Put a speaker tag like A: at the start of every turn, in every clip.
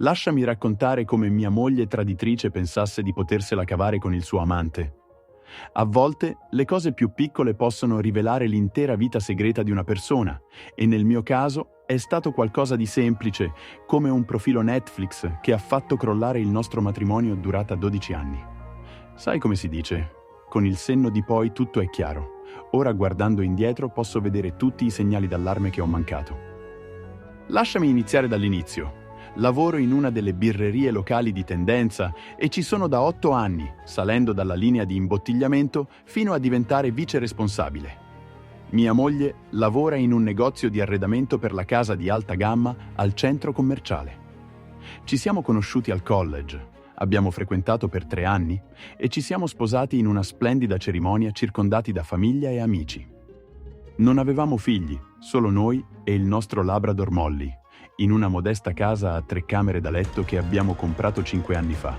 A: Lasciami raccontare come mia moglie traditrice pensasse di potersela cavare con il suo amante. A volte le cose più piccole possono rivelare l'intera vita segreta di una persona, e nel mio caso è stato qualcosa di semplice, come un profilo Netflix che ha fatto crollare il nostro matrimonio durata 12 anni. Sai come si dice? Con il senno di poi tutto è chiaro. Ora, guardando indietro, posso vedere tutti i segnali d'allarme che ho mancato. Lasciami iniziare dall'inizio. Lavoro in una delle birrerie locali di tendenza e ci sono da 8 anni, salendo dalla linea di imbottigliamento fino a diventare vice responsabile. Mia moglie lavora in un negozio di arredamento per la casa di alta gamma al centro commerciale. Ci siamo conosciuti al college, abbiamo frequentato per 3 anni e ci siamo sposati in una splendida cerimonia circondati da famiglia e amici. Non avevamo figli, solo noi e il nostro Labrador Molly, in una modesta casa a 3 camere da letto che abbiamo comprato 5 anni fa.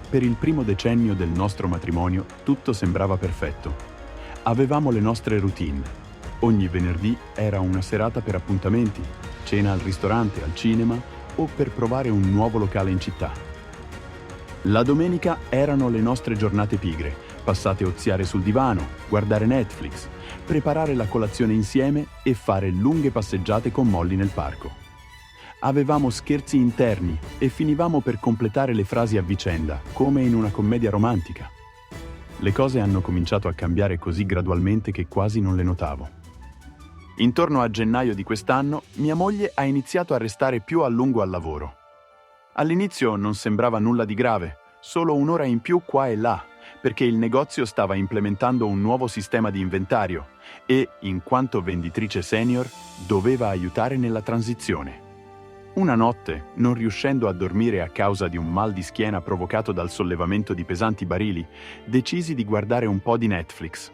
A: Per il primo decennio del nostro matrimonio tutto sembrava perfetto. Avevamo le nostre routine. Ogni venerdì era una serata per appuntamenti, cena al ristorante, al cinema o per provare un nuovo locale in città. La domenica erano le nostre giornate pigre, passate a oziare sul divano, guardare Netflix, preparare la colazione insieme e fare lunghe passeggiate con Molly nel parco. Avevamo scherzi interni e finivamo per completare le frasi a vicenda, come in una commedia romantica. Le cose hanno cominciato a cambiare così gradualmente che quasi non le notavo. Intorno a gennaio di quest'anno, mia moglie ha iniziato a restare più a lungo al lavoro. All'inizio non sembrava nulla di grave, solo un'ora in più qua e là, perché il negozio stava implementando un nuovo sistema di inventario e, in quanto venditrice senior, doveva aiutare nella transizione. Una notte, non riuscendo a dormire a causa di un mal di schiena provocato dal sollevamento di pesanti barili, decisi di guardare un po' di Netflix.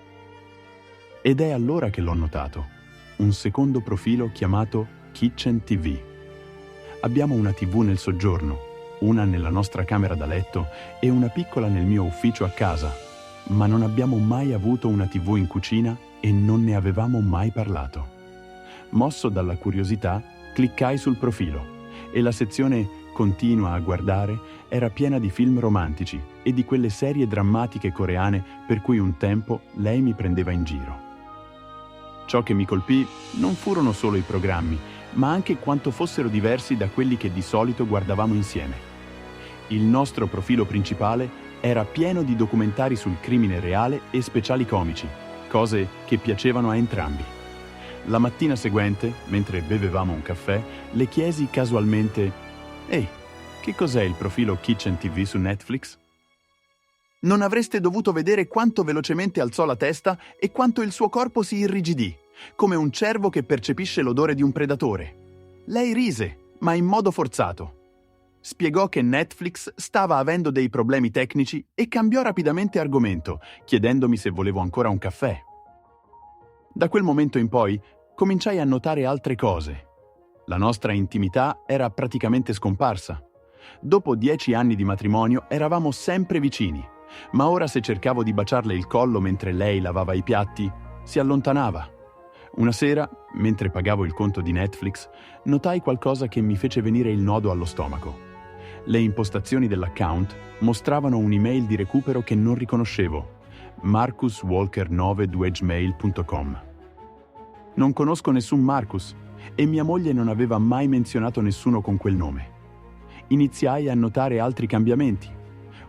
A: Ed è allora che l'ho notato. Un secondo profilo chiamato Kitchen TV. Abbiamo una TV nel soggiorno, una nella nostra camera da letto e una piccola nel mio ufficio a casa, ma non abbiamo mai avuto una TV in cucina e non ne avevamo mai parlato. Mosso dalla curiosità, cliccai sul profilo e la sezione Continua a guardare era piena di film romantici e di quelle serie drammatiche coreane per cui un tempo lei mi prendeva in giro. Ciò che mi colpì non furono solo i programmi, ma anche quanto fossero diversi da quelli che di solito guardavamo insieme. Il nostro profilo principale era pieno di documentari sul crimine reale e speciali comici, cose che piacevano a entrambi. La mattina seguente, mentre bevevamo un caffè, le chiesi casualmente: «Ehi, che cos'è il profilo Kitchen TV su Netflix?» Non avreste dovuto vedere quanto velocemente alzò la testa e quanto il suo corpo si irrigidì, come un cervo che percepisce l'odore di un predatore. Lei rise, ma in modo forzato. Spiegò che Netflix stava avendo dei problemi tecnici e cambiò rapidamente argomento, chiedendomi se volevo ancora un caffè. Da quel momento in poi cominciai a notare altre cose. La nostra intimità era praticamente scomparsa. Dopo 10 anni di matrimonio eravamo sempre vicini, ma ora se cercavo di baciarle il collo mentre lei lavava i piatti, si allontanava. Una sera, mentre pagavo il conto di Netflix, notai qualcosa che mi fece venire il nodo allo stomaco. Le impostazioni dell'account mostravano un'email di recupero che non riconoscevo: marcuswalker9@gmail.com. Non conosco nessun Marcus e mia moglie non aveva mai menzionato nessuno con quel nome. Iniziai a notare altri cambiamenti.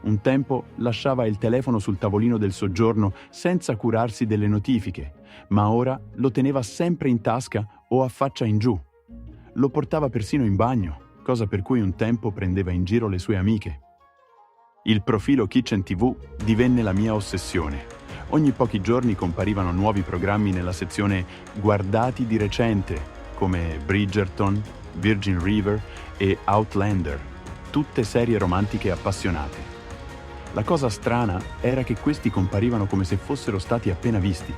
A: Un tempo lasciava il telefono sul tavolino del soggiorno senza curarsi delle notifiche, ma ora lo teneva sempre in tasca o a faccia in giù. Lo portava persino in bagno, cosa per cui un tempo prendeva in giro le sue amiche. Il profilo Kitchen TV divenne la mia ossessione. Ogni pochi giorni comparivano nuovi programmi nella sezione Guardati di recente, come Bridgerton, Virgin River e Outlander, tutte serie romantiche appassionate. La cosa strana era che questi comparivano come se fossero stati appena visti,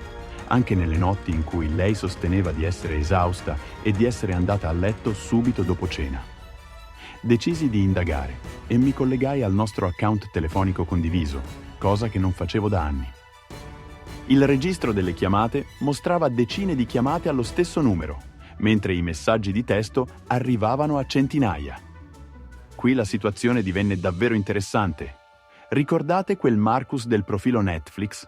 A: anche nelle notti in cui lei sosteneva di essere esausta e di essere andata a letto subito dopo cena. Decisi di indagare e mi collegai al nostro account telefonico condiviso, cosa che non facevo da anni. Il registro delle chiamate mostrava decine di chiamate allo stesso numero, mentre i messaggi di testo arrivavano a centinaia. Qui la situazione divenne davvero interessante. Ricordate quel Marcus del profilo Netflix?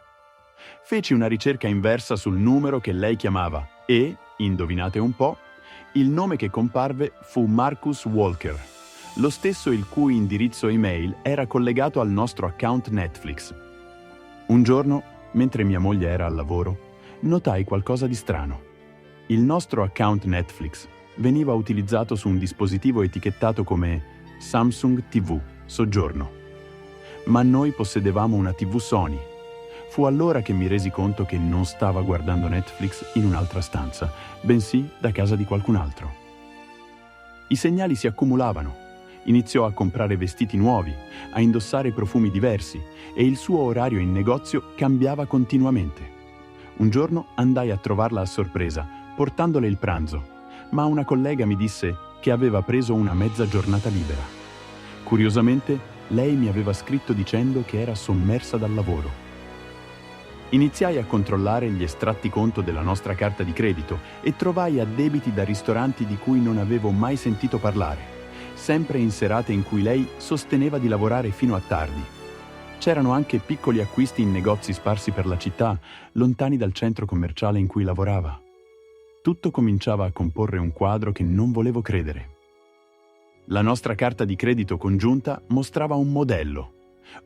A: Feci una ricerca inversa sul numero che lei chiamava e, indovinate un po', il nome che comparve fu Marcus Walker, lo stesso il cui indirizzo email era collegato al nostro account Netflix. Un giorno, mentre mia moglie era al lavoro, notai qualcosa di strano. Il nostro account Netflix veniva utilizzato su un dispositivo etichettato come Samsung TV Soggiorno. Ma noi possedevamo una TV Sony. Fu allora che mi resi conto che non stava guardando Netflix in un'altra stanza, bensì da casa di qualcun altro. I segnali si accumulavano. Iniziò a comprare vestiti nuovi, a indossare profumi diversi e il suo orario in negozio cambiava continuamente. Un giorno andai a trovarla a sorpresa, portandole il pranzo, ma una collega mi disse che aveva preso una mezza giornata libera. Curiosamente, lei mi aveva scritto dicendo che era sommersa dal lavoro. Iniziai a controllare gli estratti conto della nostra carta di credito e trovai addebiti da ristoranti di cui non avevo mai sentito parlare, sempre in serate in cui lei sosteneva di lavorare fino a tardi. C'erano anche piccoli acquisti in negozi sparsi per la città, lontani dal centro commerciale in cui lavorava. Tutto cominciava a comporre un quadro che non volevo credere. La nostra carta di credito congiunta mostrava un modello.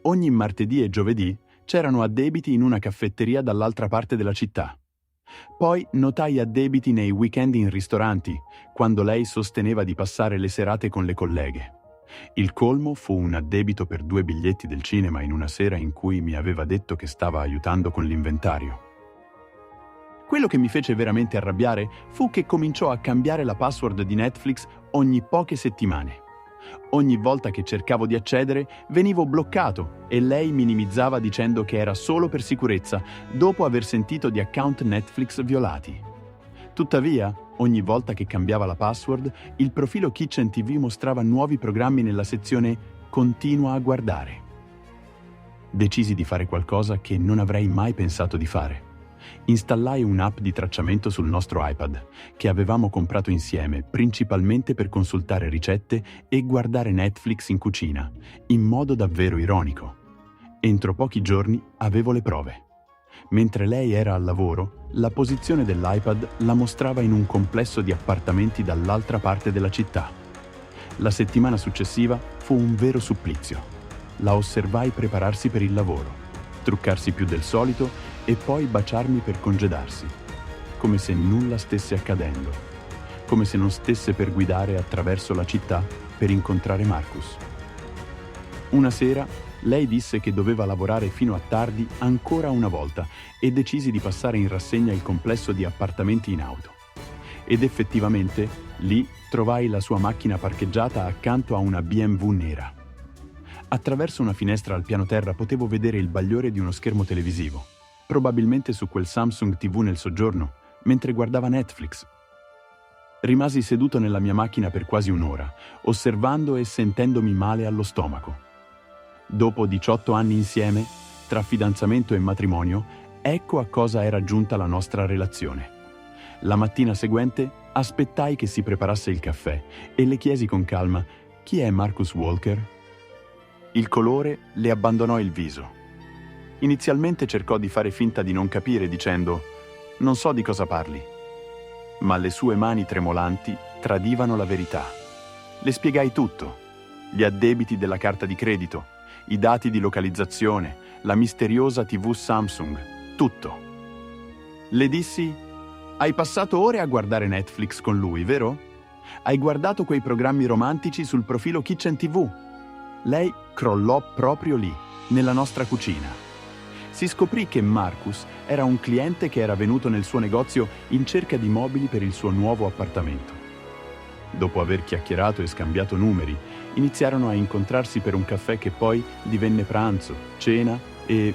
A: Ogni martedì e giovedì c'erano addebiti in una caffetteria dall'altra parte della città. Poi notai addebiti nei weekend in ristoranti, quando lei sosteneva di passare le serate con le colleghe. Il colmo fu un addebito per 2 biglietti del cinema in una sera in cui mi aveva detto che stava aiutando con l'inventario. Quello che mi fece veramente arrabbiare fu che cominciò a cambiare la password di Netflix ogni poche settimane. Ogni volta che cercavo di accedere, venivo bloccato e lei minimizzava dicendo che era solo per sicurezza, dopo aver sentito di account Netflix violati. Tuttavia, ogni volta che cambiava la password, il profilo Kitchen TV mostrava nuovi programmi nella sezione Continua a guardare. Decisi di fare qualcosa che non avrei mai pensato di fare. Installai un'app di tracciamento sul nostro iPad, che avevamo comprato insieme, principalmente per consultare ricette e guardare Netflix in cucina, in modo davvero ironico. Entro pochi giorni avevo le prove. Mentre lei era al lavoro, la posizione dell'iPad la mostrava in un complesso di appartamenti dall'altra parte della città. La settimana successiva fu un vero supplizio. La osservai prepararsi per il lavoro, truccarsi più del solito e poi baciarmi per congedarsi, come se nulla stesse accadendo, come se non stesse per guidare attraverso la città per incontrare Marcus. Una sera, lei disse che doveva lavorare fino a tardi ancora una volta e decisi di passare in rassegna il complesso di appartamenti in auto. Ed effettivamente, lì trovai la sua macchina parcheggiata accanto a una BMW nera. Attraverso una finestra al piano terra potevo vedere il bagliore di uno schermo televisivo, probabilmente su quel Samsung TV nel soggiorno, mentre guardava Netflix. Rimasi seduto nella mia macchina per quasi un'ora, osservando e sentendomi male allo stomaco. Dopo 18 anni insieme, tra fidanzamento e matrimonio, ecco a cosa era giunta la nostra relazione. La mattina seguente aspettai che si preparasse il caffè e le chiesi con calma: «Chi è Marcus Walker?» Il colore le abbandonò il viso. Inizialmente cercò di fare finta di non capire dicendo «Non so di cosa parli». Ma le sue mani tremolanti tradivano la verità. Le spiegai tutto: gli addebiti della carta di credito, i dati di localizzazione, la misteriosa TV Samsung, tutto. Le dissi: «Hai passato ore a guardare Netflix con lui, vero? Hai guardato quei programmi romantici sul profilo Kitchen TV?» Lei crollò proprio lì, nella nostra cucina. Si scoprì che Marcus era un cliente che era venuto nel suo negozio in cerca di mobili per il suo nuovo appartamento. Dopo aver chiacchierato e scambiato numeri, iniziarono a incontrarsi per un caffè che poi divenne pranzo, cena e,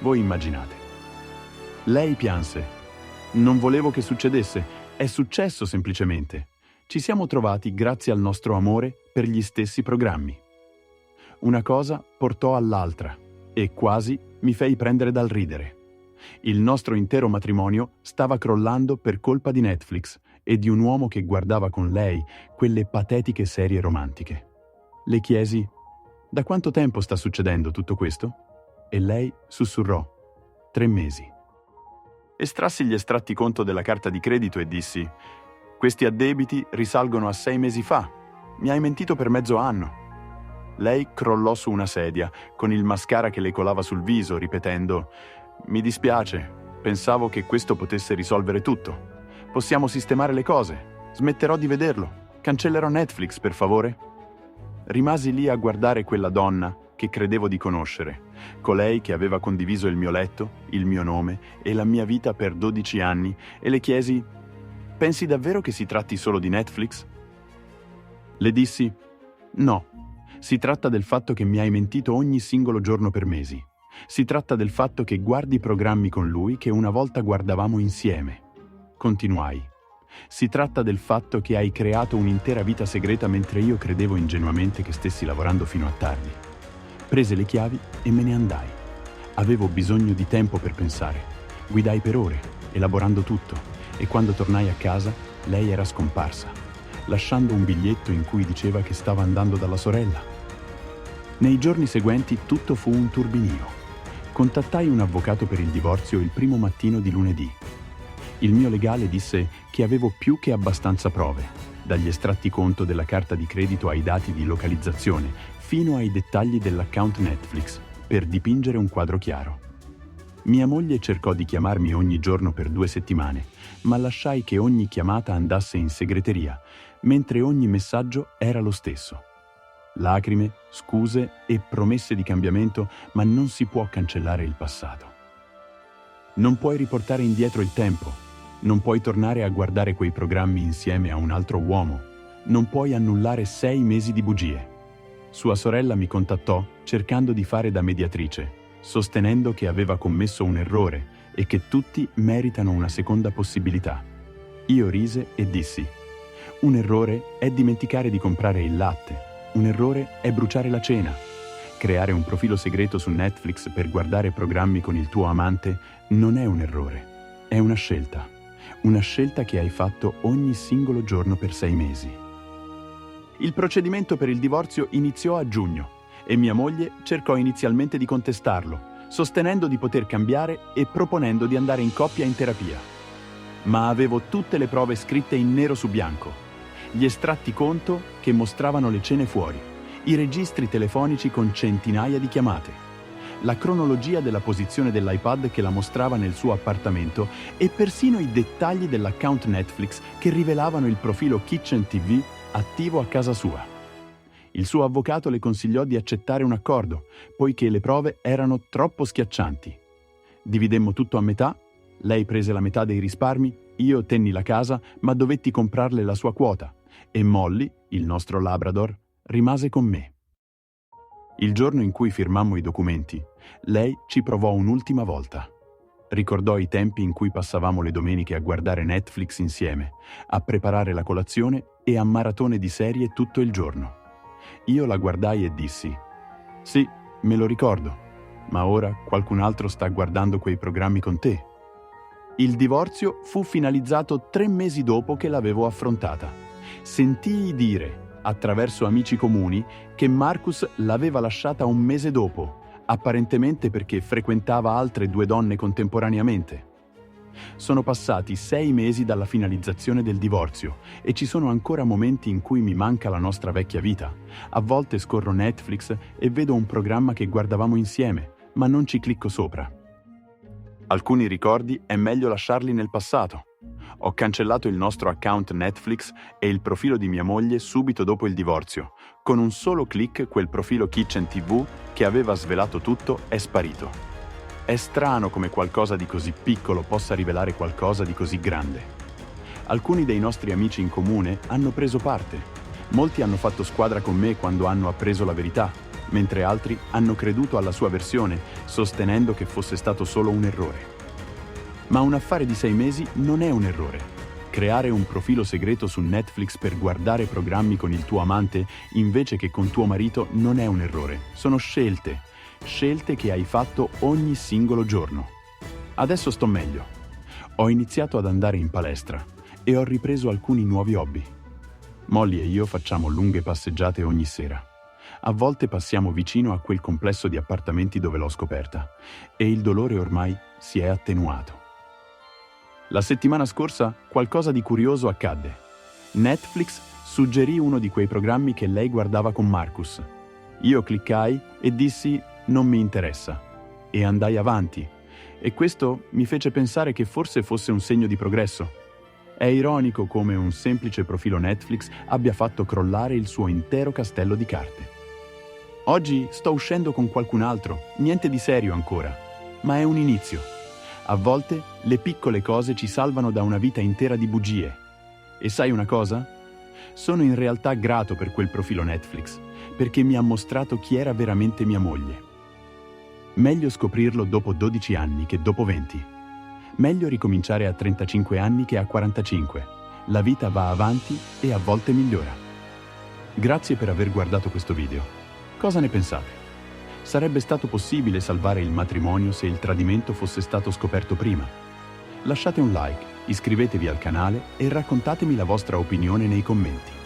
A: voi immaginate. Lei pianse. «Non volevo che succedesse, è successo semplicemente. Ci siamo trovati grazie al nostro amore per gli stessi programmi». Una cosa portò all'altra e quasi mi fei prendere dal ridere. Il nostro intero matrimonio stava crollando per colpa di Netflix e di un uomo che guardava con lei quelle patetiche serie romantiche. Le chiesi: «Da quanto tempo sta succedendo tutto questo?» E lei sussurrò: 3 mesi. Estrassi gli estratti conto della carta di credito e dissi: «Questi addebiti risalgono a 6 mesi fa. Mi hai mentito per mezzo anno». Lei crollò su una sedia, con il mascara che le colava sul viso, ripetendo: «Mi dispiace, pensavo che questo potesse risolvere tutto. Possiamo sistemare le cose. Smetterò di vederlo. Cancellerò Netflix, per favore?» Rimasi lì a guardare quella donna che credevo di conoscere, colei che aveva condiviso il mio letto, il mio nome e la mia vita per 12 anni, e le chiesi: «Pensi davvero che si tratti solo di Netflix?» Le dissi: «No, si tratta del fatto che mi hai mentito ogni singolo giorno per mesi. Si tratta del fatto che guardi programmi con lui che una volta guardavamo insieme». Continuai: «Si tratta del fatto che hai creato un'intera vita segreta mentre io credevo ingenuamente che stessi lavorando fino a tardi». Prese le chiavi e me ne andai. Avevo bisogno di tempo per pensare. Guidai per ore, elaborando tutto, e quando tornai a casa, lei era scomparsa, lasciando un biglietto in cui diceva che stava andando dalla sorella. Nei giorni seguenti tutto fu un turbinio. Contattai un avvocato per il divorzio il primo mattino di lunedì. Il mio legale disse che avevo più che abbastanza prove, dagli estratti conto della carta di credito ai dati di localizzazione, fino ai dettagli dell'account Netflix, per dipingere un quadro chiaro. Mia moglie cercò di chiamarmi ogni giorno per 2 settimane, ma lasciai che ogni chiamata andasse in segreteria, mentre ogni messaggio era lo stesso. Lacrime, scuse e promesse di cambiamento, ma non si può cancellare il passato. Non puoi riportare indietro il tempo, non puoi tornare a guardare quei programmi insieme a un altro uomo, non puoi annullare 6 mesi di bugie. Sua sorella mi contattò cercando di fare da mediatrice, sostenendo che aveva commesso un errore e che tutti meritano una seconda possibilità. Io rise e dissi: «Un errore è dimenticare di comprare il latte, un errore è bruciare la cena. Creare un profilo segreto su Netflix per guardare programmi con il tuo amante non è un errore, è una scelta che hai fatto ogni singolo giorno per 6 mesi». Il procedimento per il divorzio iniziò a giugno e mia moglie cercò inizialmente di contestarlo, sostenendo di poter cambiare e proponendo di andare in coppia in terapia. Ma avevo tutte le prove scritte in nero su bianco, gli estratti conto che mostravano le cene fuori, i registri telefonici con centinaia di chiamate, la cronologia della posizione dell'iPad che la mostrava nel suo appartamento e persino i dettagli dell'account Netflix che rivelavano il profilo Kitchen TV attivo a casa sua. Il suo avvocato le consigliò di accettare un accordo, poiché le prove erano troppo schiaccianti. Dividemmo tutto a metà, lei prese la metà dei risparmi, io tenni la casa, ma dovetti comprarle la sua quota, e Molly, il nostro Labrador, rimase con me. Il giorno in cui firmammo i documenti, lei ci provò un'ultima volta. Ricordò i tempi in cui passavamo le domeniche a guardare Netflix insieme, a preparare la colazione e a maratone di serie tutto il giorno. Io la guardai e dissi: «Sì, me lo ricordo, ma ora qualcun altro sta guardando quei programmi con te». Il divorzio fu finalizzato 3 mesi dopo che l'avevo affrontata. Sentii dire, attraverso amici comuni, che Marcus l'aveva lasciata un mese dopo, apparentemente perché frequentava altre 2 donne contemporaneamente. Sono passati 6 mesi dalla finalizzazione del divorzio e ci sono ancora momenti in cui mi manca la nostra vecchia vita. A volte scorro Netflix e vedo un programma che guardavamo insieme, ma non ci clicco sopra. Alcuni ricordi è meglio lasciarli nel passato. Ho cancellato il nostro account Netflix e il profilo di mia moglie subito dopo il divorzio. Con un solo click quel profilo Kitchen TV che aveva svelato tutto è sparito. È strano come qualcosa di così piccolo possa rivelare qualcosa di così grande. Alcuni dei nostri amici in comune hanno preso parte. Molti hanno fatto squadra con me quando hanno appreso la verità, mentre altri hanno creduto alla sua versione, sostenendo che fosse stato solo un errore. Ma un affare di 6 mesi non è un errore. Creare un profilo segreto su Netflix per guardare programmi con il tuo amante invece che con tuo marito non è un errore. Sono scelte che hai fatto ogni singolo giorno. Adesso sto meglio. Ho iniziato ad andare in palestra e ho ripreso alcuni nuovi hobby. Molly e io facciamo lunghe passeggiate ogni sera. A volte passiamo vicino a quel complesso di appartamenti dove l'ho scoperta e il dolore ormai si è attenuato. La settimana scorsa qualcosa di curioso accadde. Netflix suggerì uno di quei programmi che lei guardava con Marcus. Io cliccai e dissi «Non mi interessa» e andai avanti, e questo mi fece pensare che forse fosse un segno di progresso. È ironico come un semplice profilo Netflix abbia fatto crollare il suo intero castello di carte. Oggi sto uscendo con qualcun altro, niente di serio ancora, ma è un inizio. A volte le piccole cose ci salvano da una vita intera di bugie. E sai una cosa? Sono in realtà grato per quel profilo Netflix, perché mi ha mostrato chi era veramente mia moglie. Meglio scoprirlo dopo 12 anni che dopo 20. Meglio ricominciare a 35 anni che a 45. La vita va avanti e a volte migliora. Grazie per aver guardato questo video. Cosa ne pensate? Sarebbe stato possibile salvare il matrimonio se il tradimento fosse stato scoperto prima? Lasciate un like, iscrivetevi al canale e raccontatemi la vostra opinione nei commenti.